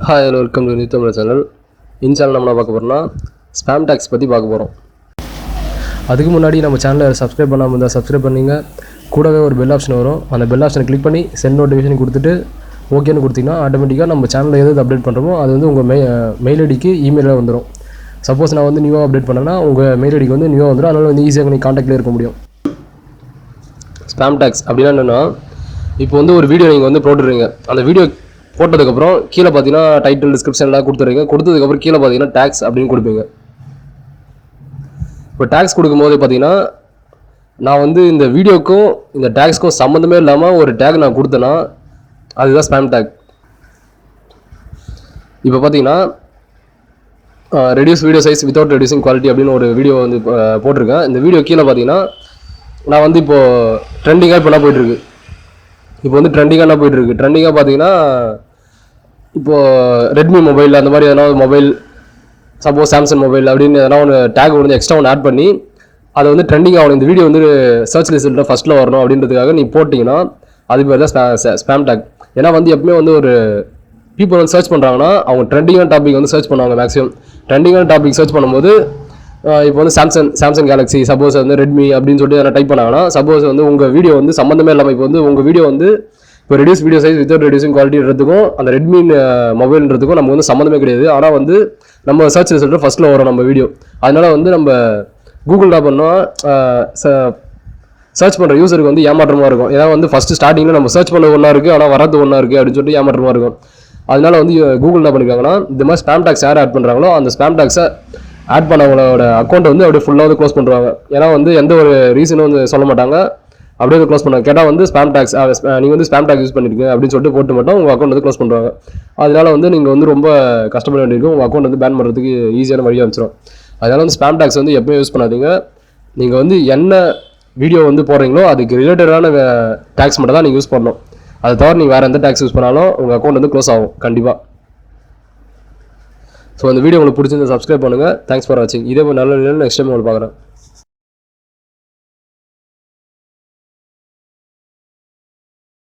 Hi hello welcome to new Tamil channel. இந்த channel நம்ம பார்க்க போகிறோம்னா ஸ்பேம் டேக்ஸ் பற்றி பார்க்க போகிறோம். அதுக்கு முன்னாடி நம்ம சேனலை சப்ஸ்கிரைப் பண்ணாமல் இருந்தால் சப்ஸ்கிரைப் பண்ணிங்க. கூடவே ஒரு பெல் ஆப்ஷன் வரும். அந்த பெல் ஆப்ஷனை கிளிக் பண்ணி சென்ட் நோட்டிஃபிகேஷன் கொடுத்துட்டு ஓகேன்னு கொடுத்தீங்கன்னா ஆட்டோமேட்டிக்காக நம்ம சேனலில் எது அப்டேட் பண்ணுறோமோ அது வந்து உங்கள் மெயில் ஐடிக்கு இமெயிலில் வந்துடும். சப்போஸ் நான் வந்து நியூவாக அப்டேட் பண்ணேன்னா உங்கள் மெயில் ஐடிக்கு வந்து நியூவாக வந்துடும். அதனால் வந்து ஈஸியாக நீங்கள் காண்டாக்டில் இருக்க முடியும். ஸ்பேம் டேக்ஸ் அப்படின்னா என்னென்னா, இப்போ வந்து ஒரு வீடியோ நீங்கள் வந்து போட்டுருங்க. அந்த வீடியோ போட்டதுக்கப்புறம் கீழே பார்த்தீங்கன்னா டைட்டில் டிஸ்கிரிப்ஷன் எல்லாம் கொடுத்துருங்க. கொடுத்ததுக்கப்புறம் கீழே பார்த்தீங்கன்னா டேக்ஸ் அப்படின்னு கொடுப்பீங்க. இப்போ டேக்ஸ் கொடுக்கும்போது பார்த்தீங்கன்னா நான் வந்து இந்த வீடியோக்கும் இந்த டேக்ஸ்க்கும் சம்மந்தமே இல்லாமல் ஒரு டேக் நான் கொடுத்தேன்னா அதுதான் ஸ்பேம் டேக். இப்போ பார்த்தீங்கன்னா reduce video size without reducing quality அப்படின்னு ஒரு வீடியோ வந்து போட்டிருக்கேன். இந்த வீடியோ கீழே பார்த்தீங்கன்னா நான் வந்து இப்போது ட்ரெண்டிங்காக இப்போலாம் போயிட்டுருக்கு. இப்போ வந்து ட்ரெண்டிங்காக என்ன போயிட்டுருக்கு, ட்ரெண்டிங்காக பார்த்தீங்கன்னா இப்போது ரெட்மி மொபைல் அந்த மாதிரி எதனா ஒரு மொபைல், சப்போஸ் சாம்சங் மொபைல் அப்படின்னு எதனா ஒன்று டேக் வந்து எக்ஸ்ட்ரா ஒன்று ஆட் பண்ணி அதை வந்து ட்ரெண்டிங் ஆகணும், இந்த வீடியோ வந்து சர்ச் லிஸ்ட்டில் ஃபஸ்ட்டில் வரணும் அப்படின்றதுக்காக நீ போட்டிங்கன்னா அது பேர் தான் ஸ்பேம் டேக். ஏன்னா வந்து எப்பவுமே வந்து ஒரு பீப்புள் வந்து சர்ச் பண்ணுறாங்கன்னா அவங்க ட்ரெண்டிங்கான டாபிக் வந்து சர்ச் பண்ணுவாங்க. மேக்ஸிமம் ட்ரெண்டிங்கான டாபிக் சர்ச் பண்ணும்போது இப்போ வந்து சாம்சங் கேலக்ஸி, சப்போஸ் வந்து ரெட்மி அப்படின்னு சொல்லிட்டு எதனா டைப் பண்ணாங்கன்னா, சப்போஸ் வந்து உங்கள் வீடியோ வந்து சம்மந்தமே இல்லாமல் இப்போ வந்து உங்கள் வீடியோ வந்து இப்போ reduce video size without reducing குவாலிட்டின்றதுக்கும் அந்த ரெட்மி மொபைல்ன்றதுக்கும் நமக்கு வந்து சம்மந்தமே கிடையாது. ஆனால் வந்து நம்ம சர்ச் ரிசல்ட்டு ஃபஸ்ட்டில் வரும் நம்ம வீடியோ. அதனால் வந்து நம்ம கூகுள் என்ன பண்ணோம், சர்ச் பண்ணுற யூஸருக்கு வந்து ஏமாற்றமாக இருக்கும். ஏன்னா வந்து ஃபஸ்ட்டு ஸ்டார்டிங்கில் நம்ம சர்ச் பண்ண ஒன்றா இருக்குது, ஆனால் வரது ஒன்றா இருக்குது அப்படின்னு சொல்லிட்டு ஏமாற்றமாக இருக்கும். அதனால வந்து கூகுள் என்ன பண்ணிருக்காங்கன்னா, இந்த மாதிரி ஸ்பேம் டேக்ஸ் யார் ஆட் பண்ணுறாங்களோ அந்த ஸ்பேம் டேக்ஸை ஆட் பண்ணவங்களோட அக்கௌண்ட்டை வந்து அப்படியே ஃபுல்லாக வந்து க்ளோஸ் பண்ணுறாங்க. ஏன்னா வந்து எந்த ஒரு ரீசனும் வந்து சொல்ல மாட்டாங்க, அப்படியே வந்து க்ளோஸ் பண்ணுவாங்க. கேட்டால் வந்து ஸ்பேம் டேக்ஸ் நீங்கள் வந்து ஸ்பேம் டேக்ஸ் யூஸ் பண்ணிருக்கீங்க அப்படின்னு சொல்லிட்டு போட்டு மட்டும் உங்கள் அக்கௌண்ட் வந்து க்ளோஸ் பண்ணுவாங்க. அதனால வந்து நீங்கள் வந்து ரொம்ப கஷ்டப்பட வேண்டியிருக்கும். உங்கள் அக்கௌண்ட் வந்து பேன் பண்ணுறதுக்கு ஈஸியான வழியாக வந்துடும். அதனால வந்து ஸ்பேம் டேக்ஸ் வந்து எப்பவுமே யூஸ் பண்ணாதீங்க. நீங்கள் வந்து என்ன வீடியோ வந்து போடுறீங்களோ அதுக்கு ரிலேட்டடான டேக்ஸ் மட்டும் தான் நீங்கள் யூஸ் பண்ணணும். அதை தவிர நீங்கள் வேறு எந்த டேக்ஸ் யூஸ் பண்ணாலும் உங்கள் அக்கௌண்ட் வந்து க்ளோஸ் ஆகும் கண்டிப்பாக. ஸோ அந்த வீடியோ உங்களுக்கு பிடிச்சிருந்தா சப்ஸ்கிரைப் பண்ணுங்கள். தேங்க்ஸ் ஃபார் வாட்சிங். இதே மாதிரி நல்ல நெக்ஸ்ட் டைம் உங்களுக்கு பார்க்குறேன்.